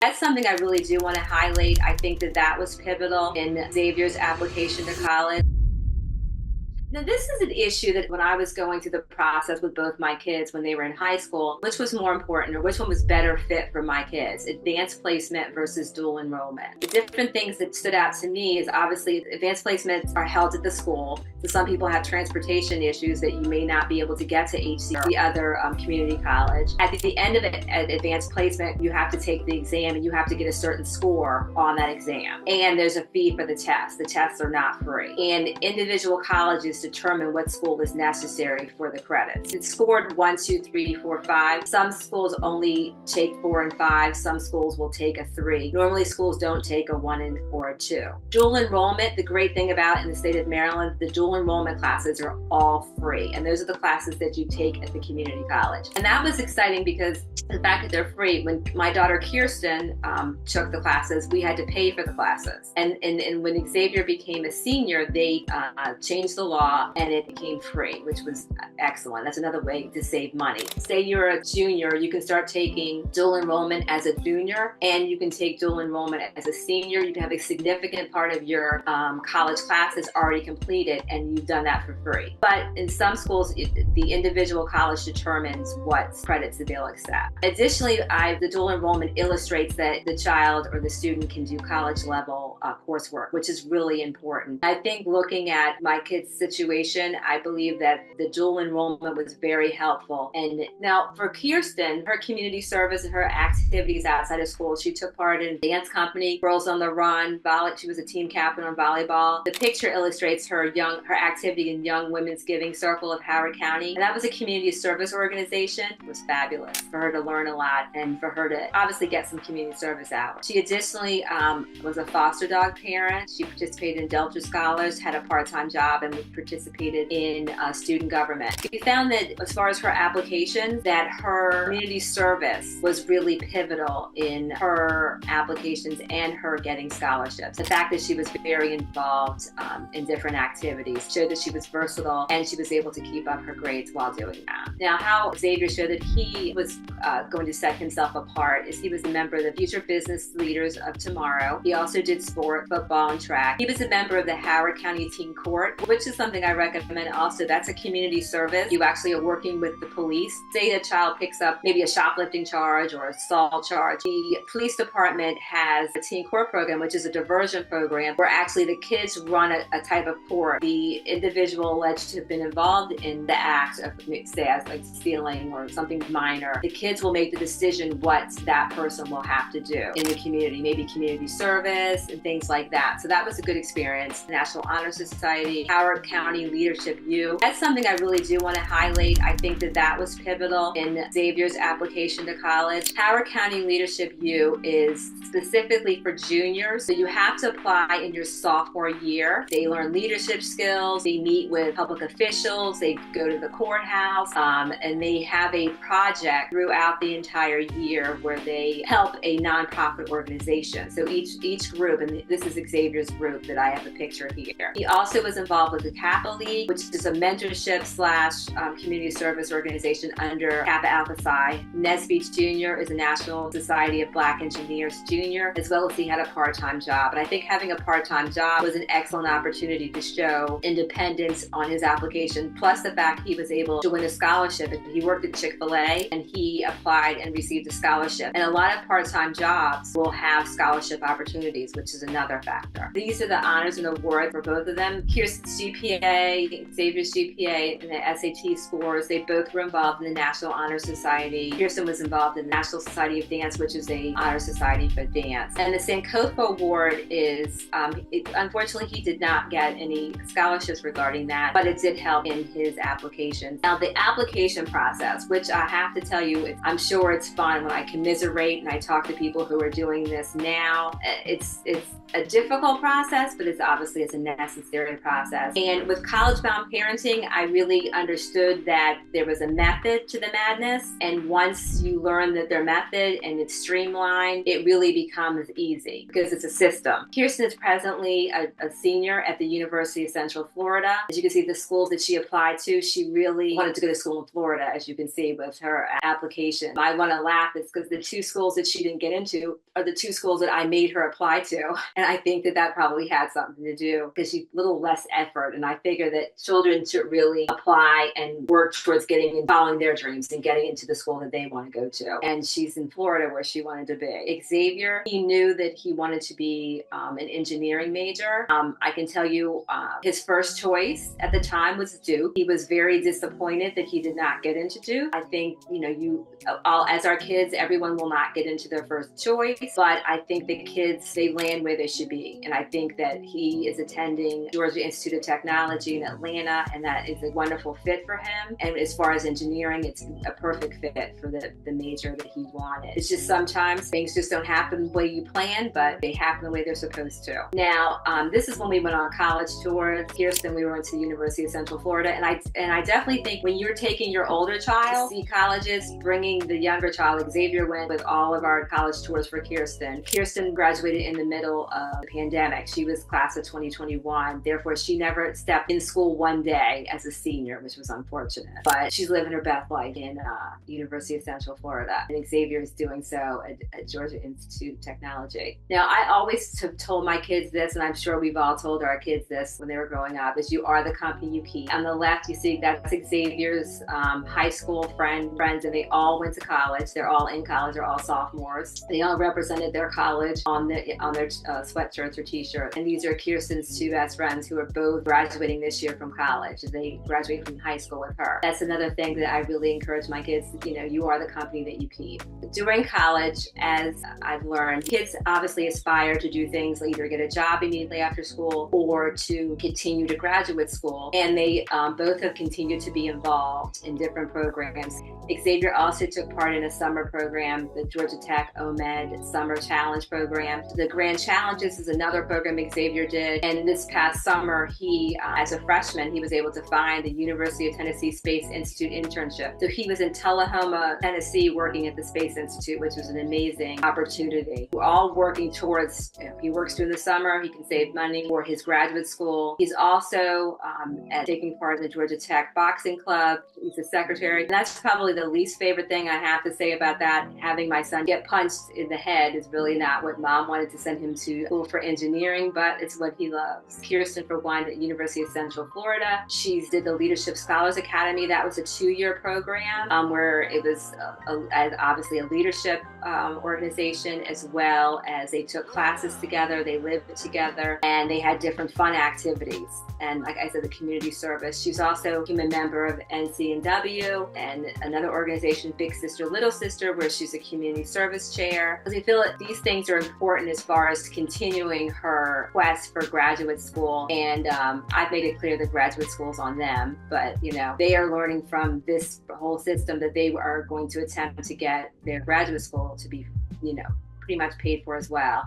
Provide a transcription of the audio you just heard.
That's something I really do want to highlight. I think that that was pivotal in Xavier's application to college. Now, this is an issue that when I was going through the process with both my kids when they were in high school, which was more important or which one was better fit for my kids, advanced placement versus dual enrollment. The different things that stood out to me is obviously advanced placements are held at the school. So some people have transportation issues that you may not be able to get to HC or the other community college. At the end of it, at advanced placement, you have to take the exam and you have to get a certain score on that exam. And there's a fee for the test. The tests are not free. And individual colleges determine what school is necessary for the credits. It's scored 1, 2, 3, 4, 5. Some schools only take 4 and 5. Some schools will take a 3. Normally schools don't take a 1 or a 2. Dual enrollment, the great thing about in the state of Maryland, the dual enrollment classes are all free. And those are the classes that you take at the community college. And that was exciting because the fact that they're free, when my daughter Kirsten took the classes, we had to pay for the classes. And when Xavier became a senior, they changed the law and it became free, which was excellent. That's another way to save money. Say you're a junior, you can start taking dual enrollment as a junior, and you can take dual enrollment as a senior. You can have a significant part of your college classes already completed, and you've done that for free. But in some schools, the individual college determines what credits that they'll accept. Additionally, the dual enrollment illustrates that the child or the student can do college level coursework, which is really important. I think looking at my kids' situation, I believe that the dual enrollment was very helpful. And now for Kirsten, her community service and her activities outside of school, she took part in dance company, Girls on the Run, she was a team captain on volleyball. The picture illustrates her activity in Young Women's Giving Circle of Howard County. And that was a community service organization. It was fabulous for her to learn a lot and for her to obviously get some community service out. She additionally was a foster dog parent. She participated in Delta Scholars, had a part-time job, and participated in student government. We found that as far as her application, that her community service was really pivotal in her applications and her getting scholarships. The fact that she was very involved in different activities showed that she was versatile and she was able to keep up her grades while doing that. Now, how Xavier showed that he was going to set himself apart is he was a member of the Future Business Leaders of Tomorrow. He also did sport, football, and track. He was a member of the Howard County Teen Court, which is something I recommend also. That's a community service. You actually are working with the police. Say a child picks up maybe a shoplifting charge or assault charge. The police department has a teen court program, which is a diversion program where actually the kids run a type of court. The individual alleged to have been involved in the act of, say, as like stealing or something minor, the kids will make the decision what that person will have to do in the community, maybe community service and things like that. So that was a good experience. National Honor Society, Howard County Leadership U. That's something I really do want to highlight. I think that that was pivotal in Xavier's application to college. Howard County Leadership U is specifically for juniors, so you have to apply in your sophomore year. They learn leadership skills, they meet with public officials, they go to the courthouse, and they have a project throughout the entire year where they help a nonprofit organization. So each group, and this is Xavier's group that I have a picture here. He also was involved with the Kappa League, which is a mentorship / community service organization under Kappa Alpha Psi. Nesbitt Jr. is a National Society of Black Engineers Junior, as well as he had a part-time job. And I think having a part-time job was an excellent opportunity to show independence on his application, plus the fact he was able to win a scholarship. He worked at Chick-fil-A and he applied and received a scholarship. And a lot of part-time jobs will have scholarship opportunities, which is another factor. These are the honors and awards for both of them. Kirsten's GPA, Xavier's GPA, and the SAT scores, they both were involved in the National Honor Society. Kirsten was involved in the National Society of Dance, which is a honor society for dance. And the Sankofa Award is, unfortunately, he did not get any scholarships regarding that, but it did help in his application. Now, the application process, which I have to tell you, I'm sure it's fun when I commiserate and I talk to people who are doing this now. It's a difficult process, but it's a necessary process. And with college-bound parenting, I really understood that there was a method to the madness. And once you learn that their method and it's streamlined, it really becomes easy because it's a system. Kirsten is presently a senior at the University of Central Florida. As you can see, the schools that she applied to, she really wanted to go to school in Florida, as you can see with her application. I want to laugh is because the two schools that she didn't get into are the two schools that I made her apply to. And I think that that probably had something to do because she's a little less effort. And I figure that children should really apply and work towards getting and following their dreams and getting into the school that they want to go to. And she's in Florida where she wanted to be. Xavier, he knew that he wanted to be an engineering major. I can tell you his first choice at the time was Duke. He was very disappointed that he did not get into Duke. I think, as our kids, everyone will not get into their first choice, but I think the kids, they land where they should be. And I think that he is attending Georgia Institute of Technology in Atlanta, and that is a wonderful fit for him. And as far as engineering, it's a perfect fit for the major that he wanted. It's just sometimes things just don't happen the way you plan, but they happen the way they're supposed to. Now, this is when we went on college tours. Kirsten, we went to the University of Central Florida, and I definitely think when you're taking your older child to see colleges, bringing the younger child, Xavier went with all of our college tours for Kirsten. Kirsten graduated in the middle of the pandemic. She was class of 2021. Therefore, she never stepped in school one day as a senior, which was unfortunate. But she's living her best life in University of Central Florida. And Xavier is doing so at Georgia Institute of Technology. Now, I always have told my kids this, and I'm sure we've all told our kids this when they were growing up, is you are the company you keep. On the left, you see that's Xavier's high school friends, and they all went to college. They're all in college. They're all sophomores. They all represented their college on their sweatshirts or t-shirts. And these are Kirsten's two best friends who are both graduating this year from college. They graduated from high school with her. That's another thing that I really encourage my kids. You are the company that you keep. During college, as I've learned, kids obviously aspire to do things like either get a job immediately after school or to continue to graduate school. And they both have continued to be involved in different programs. Xavier also took part in a summer program, the Georgia Tech OMED Summer Challenge program. The Grand Challenges is another program Xavier did. And this past summer, he, as a freshman, he was able to find the University of Tennessee Space Institute internship. So he was in Tullahoma, Tennessee, working at the Space Institute, which was an amazing opportunity. We're all working towards, he works through the summer, he can save money for his graduate school. He's also taking part in the Georgia Tech Boxing Club. He's a secretary. And that's probably the least favorite thing I have to say about that. Having my son get punched in the head is really not what mom wanted to send him to school for engineering, but it's what he loves. Kirsten, for one, at University of Central Florida. She did the Leadership Scholars Academy. That was a 2-year program where it was obviously a leadership organization, as well as they took classes together, they lived together, and they had different fun activities. And like I said, the community service. She's also a member of NCNW and another organization, Big Sister, Little Sister, where she's a community service chair. I feel that these things are important as far as continuing her quest for graduate school. And I've made it clear that graduate school's on them, but they are learning from this whole system that they are going to attempt to get their graduate school to be, pretty much paid for as well.